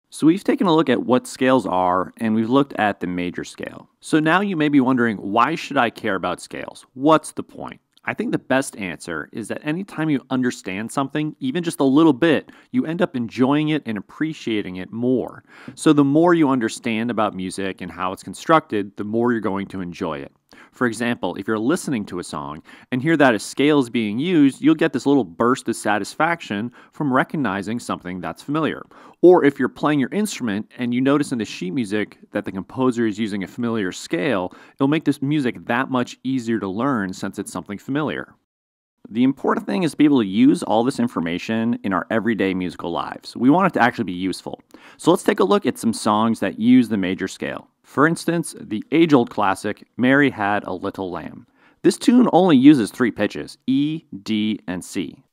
So we've taken a look at what scales are, and we've looked at the major scale. So now you may be wondering, why should I care about scales? What's the point? I think the best answer is that anytime you understand something, even just a little bit, you end up enjoying it and appreciating it more. So the more you understand about music and how it's constructed, the more you're going to enjoy it. For example, if you're listening to a song and hear that a scale is being used, you'll get this little burst of satisfaction from recognizing something that's familiar. Or if you're playing your instrument and you notice in the sheet music that the composer is using a familiar scale, it'll make this music that much easier to learn since it's something familiar. The important thing is to be able to use all this information in our everyday musical lives. We want it to actually be useful. So let's take a look at some songs that use the major scale. For instance, the age-old classic, Mary Had a Little Lamb. This tune only uses 3 pitches, E, D, and C.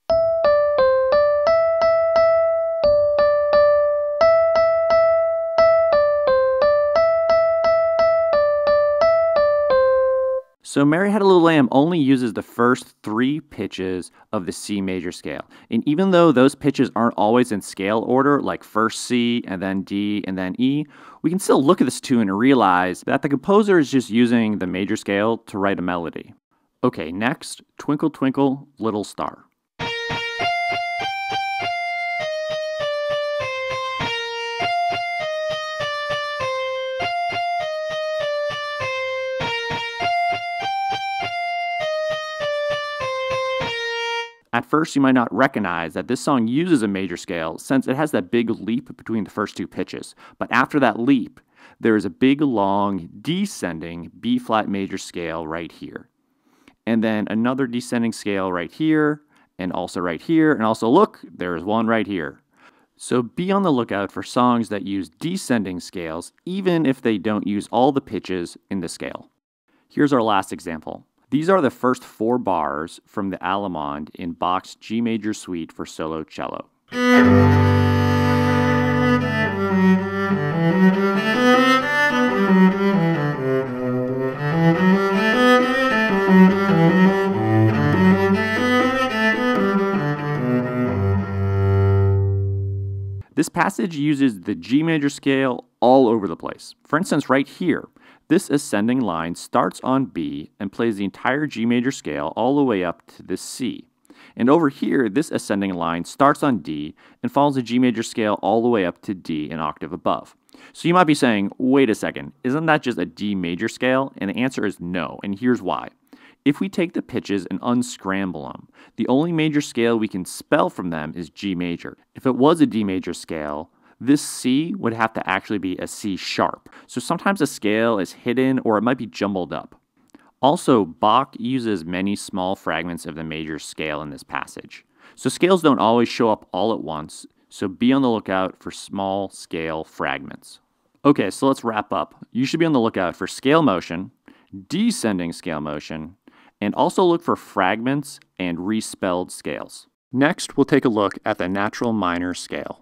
So Mary Had a Little Lamb only uses the first 3 pitches of the C major scale. And even though those pitches aren't always in scale order, like first C and then D and then E, we can still look at this tune and realize that the composer is just using the major scale to write a melody. Okay, next, Twinkle Twinkle Little Star. At first, you might not recognize that this song uses a major scale since it has that big leap between the first 2 pitches. But after that leap, there is a big, long, descending B-flat major scale right here. And then another descending scale right here, and also right here, and also look, there's one right here. So be on the lookout for songs that use descending scales, even if they don't use all the pitches in the scale. Here's our last example. These are the first 4 bars from the Allemande in Bach's G major suite for solo cello. This passage uses the G major scale all over the place. For instance, right here, this ascending line starts on B and plays the entire G major scale all the way up to the C. And over here, this ascending line starts on D and follows the G major scale all the way up to D, an octave above. So you might be saying, wait a second, isn't that just a D major scale? And the answer is no, and here's why. If we take the pitches and unscramble them, the only major scale we can spell from them is G major. If it was a D major scale, this C would have to actually be a C sharp. So sometimes a scale is hidden or it might be jumbled up. Also, Bach uses many small fragments of the major scale in this passage. So scales don't always show up all at once, so be on the lookout for small scale fragments. Okay, so let's wrap up. You should be on the lookout for scale motion, descending scale motion, and also look for fragments and respelled scales. Next, we'll take a look at the natural minor scale.